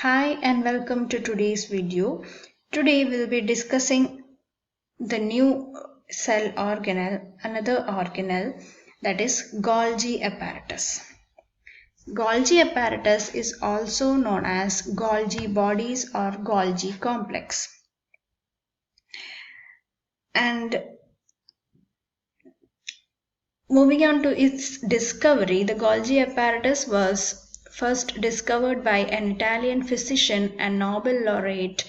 Hi and welcome to today's video. Today we'll be discussing the new cell organelle, another organelle, that is Golgi apparatus. Golgi apparatus is also known as Golgi bodies or Golgi complex. And moving on to its discovery, the Golgi apparatus was first discovered by an Italian physician and Nobel laureate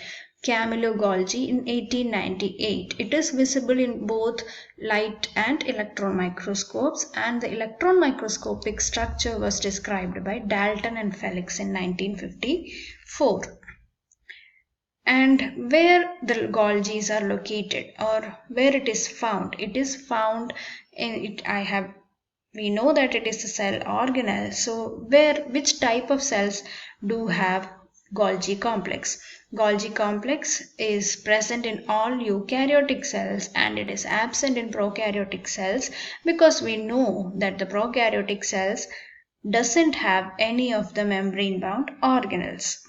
Camillo Golgi in 1898. It is visible in both light and electron microscopes, and the electron microscopic structure was described by Dalton and Felix in 1954. And where the Golgis are located or where it is found in it. We know that it is a cell organelle. So which type of cells do have Golgi complex? Golgi complex is present in all eukaryotic cells and it is absent in prokaryotic cells, because we know that the prokaryotic cells doesn't have any of the membrane bound organelles.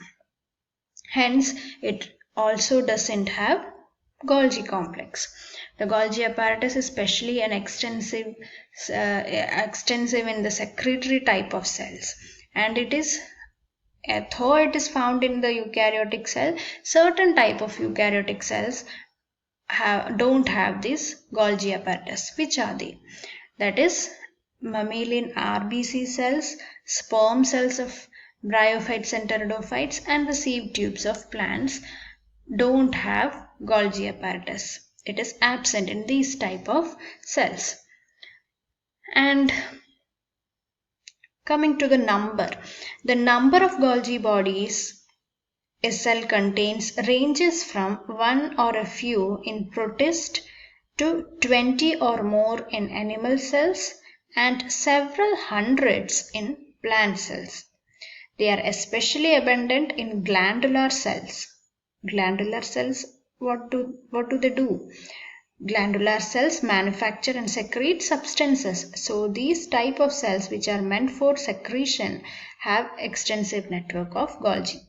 Hence, it also doesn't have Golgi complex. The Golgi apparatus is especially an extensive in the secretory type of cells, and though it is found in the eukaryotic cell, certain type of eukaryotic cells don't have this Golgi apparatus. Which are they? That is mammalian RBC cells, sperm cells of bryophytes and pteridophytes, and the sieve tubes of plants don't have Golgi apparatus. It is absent in these type of cells. And coming to the number of Golgi bodies a cell contains ranges from 1 or a few in protist to 20 or more in animal cells and several hundreds in plant cells. They are especially abundant in glandular cells. Glandular cells, what do they do? Glandular cells manufacture and secrete substances. So these type of cells which are meant for secretion have extensive network of Golgi.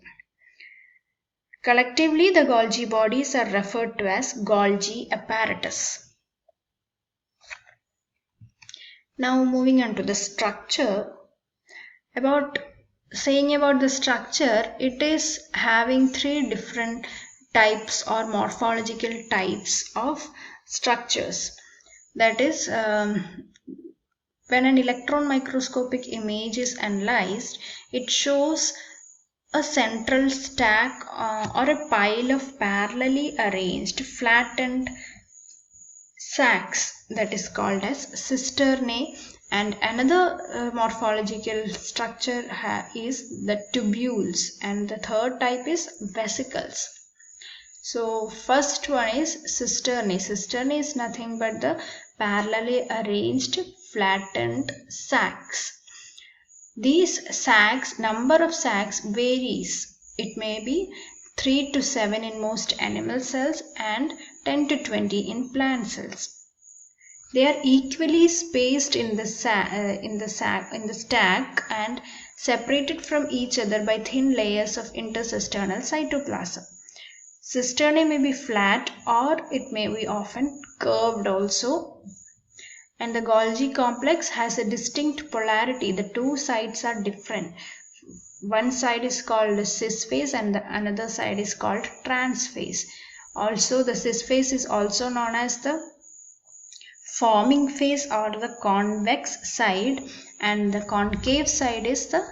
Collectively, the Golgi bodies are referred to as Golgi apparatus. Now moving on to the structure. About the structure, it is having three different types or morphological types of structures. That is, when an electron microscopic image is analyzed, it shows a central stack or a pile of parallelly arranged flattened sacs, that is called as cisternae, and another morphological structure is the tubules, and the third type is vesicles. So first one is cisternae. Cisternae is nothing but the parallelly arranged flattened sacs. These sacs, number of sacs varies. It may be 3 to 7 in most animal cells and 10 to 20 in plant cells. They are equally spaced in the stack and separated from each other by thin layers of intercisternal cytoplasm. Cisternae may be flat or it may be often curved also. And the Golgi complex has a distinct polarity. The two sides are different. One side is called cis phase and the another side is called trans phase. Also, the cis phase is also known as the forming phase or the convex side, and the concave side is the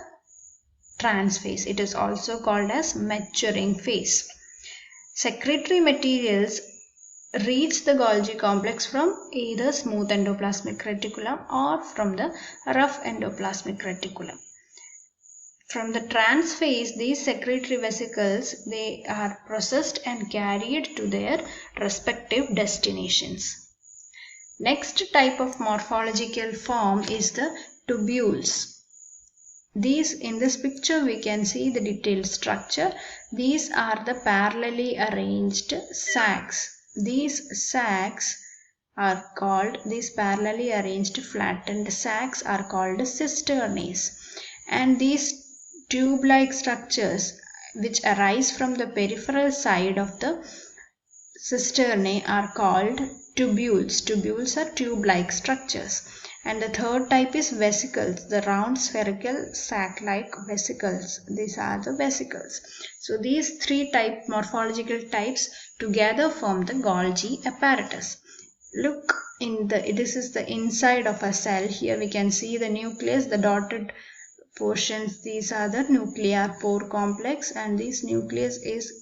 trans phase. It is also called as maturing phase. Secretory materials reach the Golgi complex from either smooth endoplasmic reticulum or from the rough endoplasmic reticulum. From the trans phase, these secretory vesicles, they are processed and carried to their respective destinations. Next type of morphological form is the tubules. In this picture we can see the detailed structure. These are the parallelly arranged sacs. These parallelly arranged flattened sacs are called cisternaes, and these tube-like structures which arise from the peripheral side of the cisternae are called tubules. Tubules are tube-like structures. And the third type is vesicles, the round spherical sac-like vesicles. These are the vesicles. So these three morphological types together form the Golgi apparatus. Look, this is the inside of a cell. Here we can see the nucleus, the dotted portions. These are the nuclear pore complex, and this nucleus is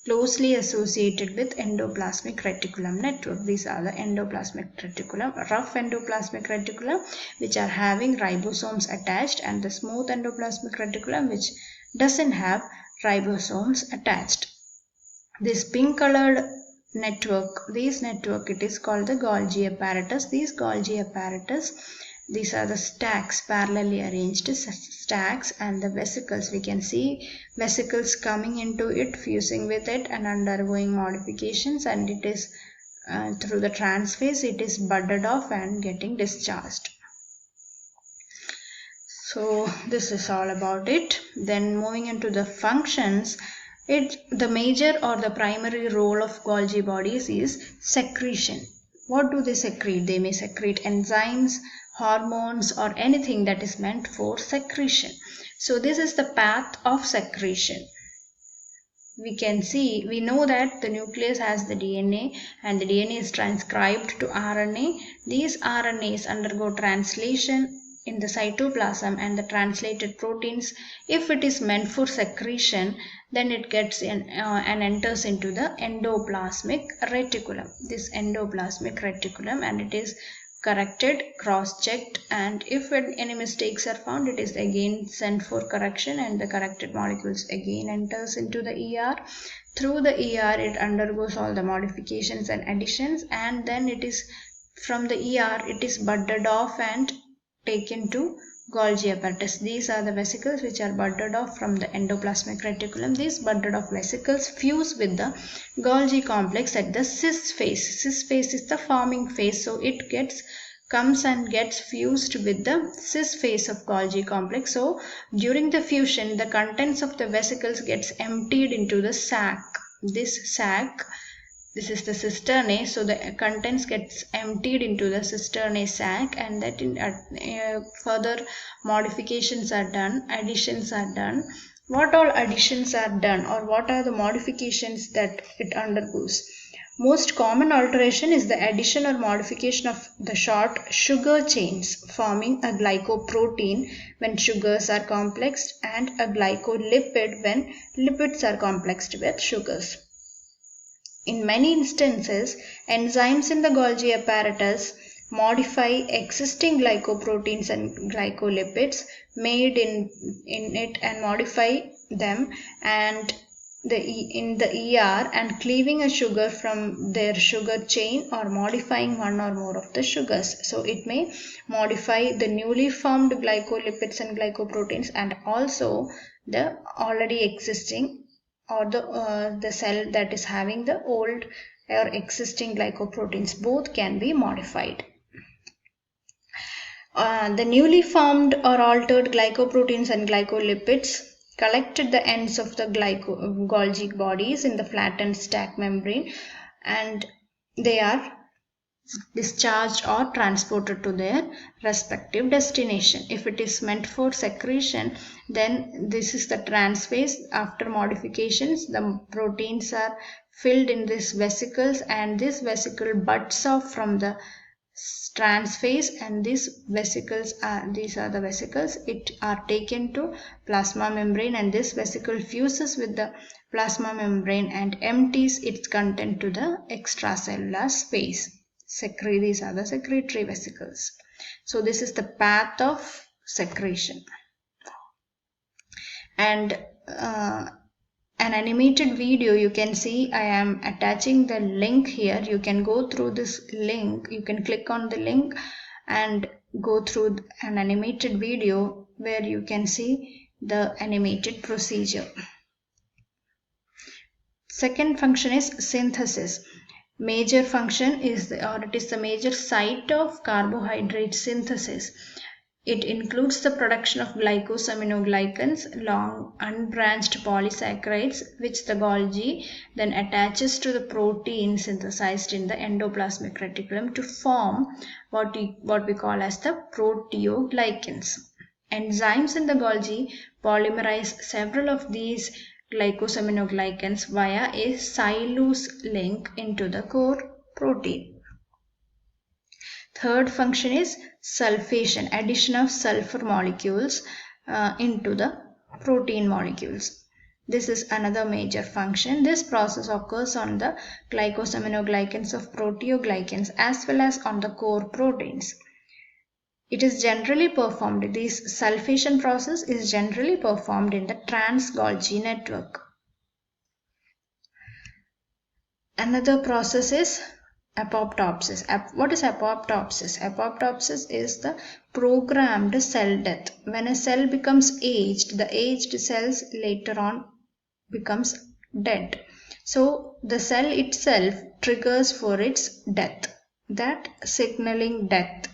closely associated with endoplasmic reticulum network. These are the endoplasmic reticulum, rough endoplasmic reticulum, which are having ribosomes attached, and the smooth endoplasmic reticulum, which doesn't have ribosomes attached. This pink colored network, it is called the Golgi apparatus. These Golgi apparatus, these are the stacks, parallelly arranged stacks, and the vesicles. We can see vesicles coming into it, fusing with it, and undergoing modifications, and it is through the transphase, it is budded off and getting discharged. So this is all about it. Then moving into the functions, the major or the primary role of Golgi bodies is secretion. What do they secrete? They may secrete enzymes, hormones, or anything that is meant for secretion. So this is the path of secretion. We know that the nucleus has the DNA, and the DNA is transcribed to RNA. These RNAs undergo translation in the cytoplasm, and the translated proteins, if it is meant for secretion, then it gets in and enters into the endoplasmic reticulum. This endoplasmic reticulum, and it is corrected, cross-checked, and if any mistakes are found, it is again sent for correction, and the corrected molecules again enters into the ER. Through the ER, it undergoes all the modifications and additions, and then it is from the ER, it is budded off and taken to Golgi apparatus. These are the vesicles which are budded off from the endoplasmic reticulum. These budded off vesicles fuse with the Golgi complex at the cis phase. Cis phase is the forming phase, so it comes and gets fused with the cis phase of Golgi complex. So during the fusion, the contents of the vesicles gets emptied into the sac. This is the cisternae, so the contents gets emptied into the cisternae sac, and that further modifications are done, additions are done. What all additions are done, or what are the modifications that it undergoes? Most common alteration is the addition or modification of the short sugar chains, forming a glycoprotein when sugars are complexed, and a glycolipid when lipids are complexed with sugars. In many instances, enzymes in the Golgi apparatus modify existing glycoproteins and glycolipids made in it, and modify them and in the ER, and cleaving a sugar from their sugar chain, or modifying one or more of the sugars. So it may modify the newly formed glycolipids and glycoproteins, and also the already existing, or the cell that is having the old or existing glycoproteins. Both can be modified. The newly formed or altered glycoproteins and glycolipids collect at the ends of the Golgi bodies in the flattened stack membrane, and they are discharged or transported to their respective destination. If it is meant for secretion, then this is the transphase. After modifications, the proteins are filled in these vesicles, and this vesicle buds off from the transphase, and these are the vesicles. It are taken to plasma membrane, and this vesicle fuses with the plasma membrane and empties its content to the extracellular space. These are the secretory vesicles. So this is the path of secretion. And an animated video, you can see I am attaching the link here. You can go through this link. You can click on the link and go through an animated video where you can see the animated procedure. Second function is synthesis. Major function is it is the major site of carbohydrate synthesis. It includes the production of glycosaminoglycans, long unbranched polysaccharides, which the Golgi then attaches to the protein synthesized in the endoplasmic reticulum to form what we call as the proteoglycans. Enzymes in the Golgi polymerize several of these glycosaminoglycans via a sileus link into the core protein. Third function is sulfation, addition of sulfur molecules into the protein molecules. This is another major function. This process occurs on the glycosaminoglycans of proteoglycans as well as on the core proteins. It is generally performed, this sulfation process is generally performed in the trans-Golgi network. Another process is apoptosis. What is apoptosis? Apoptosis is the programmed cell death. When a cell becomes aged, the aged cells later on becomes dead. So the cell itself triggers for its death. That signaled death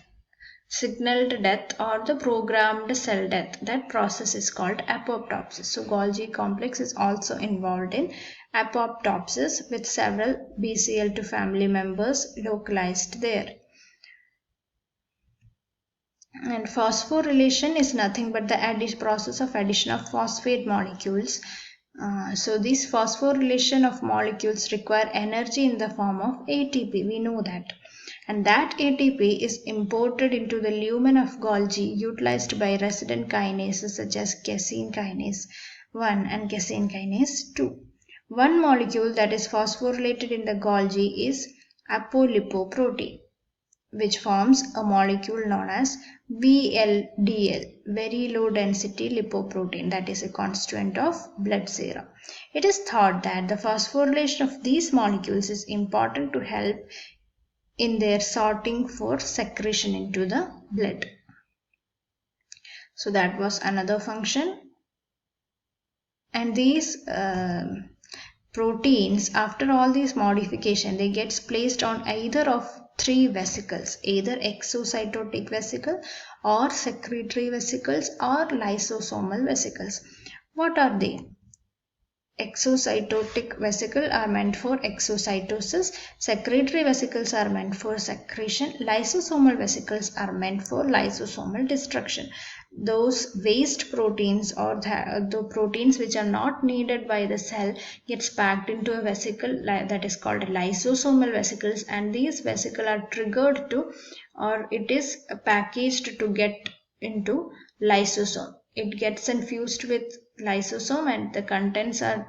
or the programmed cell death, that process is called apoptosis. So Golgi complex is also involved in apoptosis with several BCL2 family members localized there. And phosphorylation is nothing but the process of addition of phosphate molecules. So this phosphorylation of molecules require energy in the form of ATP, we know that. And that ATP is imported into the lumen of Golgi utilized by resident kinases such as casein kinase 1 and casein kinase 2. One molecule that is phosphorylated in the Golgi is apolipoprotein, which forms a molecule known as VLDL, very low density lipoprotein, that is a constituent of blood serum. It is thought that the phosphorylation of these molecules is important to help in their sorting for secretion into the blood. So that was another function. And these proteins, after all these modification, they gets placed on either of three vesicles, either exocytotic vesicle or secretory vesicles or lysosomal vesicles. What are they? Exocytotic vesicles are meant for exocytosis, secretory vesicles are meant for secretion, lysosomal vesicles are meant for lysosomal destruction. Those waste proteins or the proteins which are not needed by the cell gets packed into a vesicle that is called lysosomal vesicles, and these vesicles are triggered to, or it is packaged to get into lysosome. It gets infused with lysosome and the contents are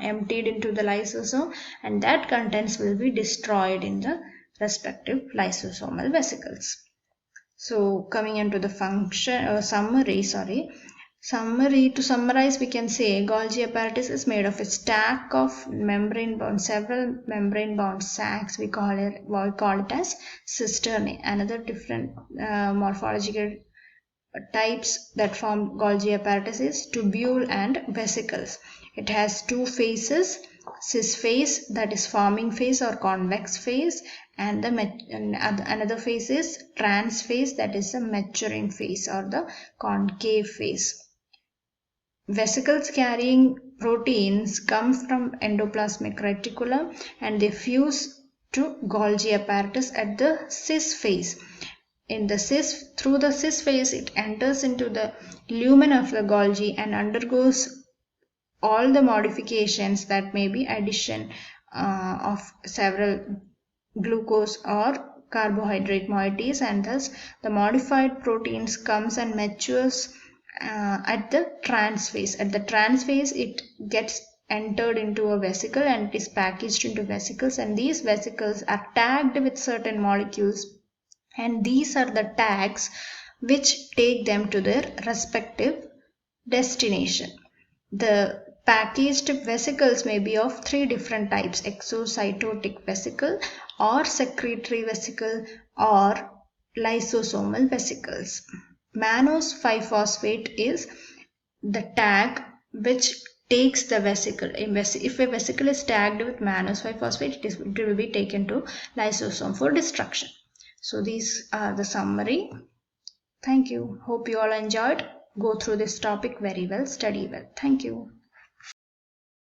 emptied into the lysosome, and that contents will be destroyed in the respective lysosomal vesicles. So coming into the function summary, to summarize, we can say Golgi apparatus is made of a stack of membrane bound, several membrane bound sacs. We call it as cisternae. Another different morphological types that form Golgi apparatus is tubule and vesicles. It has two phases, cis phase, that is forming phase or convex phase, and another phase is trans phase, that is the maturing phase or the concave phase. Vesicles carrying proteins come from endoplasmic reticulum and they fuse to Golgi apparatus at the cis phase. Through the cis phase, it enters into the lumen of the Golgi and undergoes all the modifications, that may be addition of several glucose or carbohydrate moieties, and thus the modified proteins comes and matures at the trans phase. At the trans phase, it gets entered into a vesicle and it is packaged into vesicles, and these vesicles are tagged with certain molecules, and these are the tags which take them to their respective destination. The packaged vesicles may be of three different types: exocytotic vesicle or secretory vesicle or lysosomal vesicles. Mannose 5-phosphate is the tag which takes the vesicle. If a vesicle is tagged with mannose 5-phosphate, it will be taken to lysosome for destruction. So these are the summary. Thank you. Hope you all enjoyed. Go through this topic very well, study well. Thank you.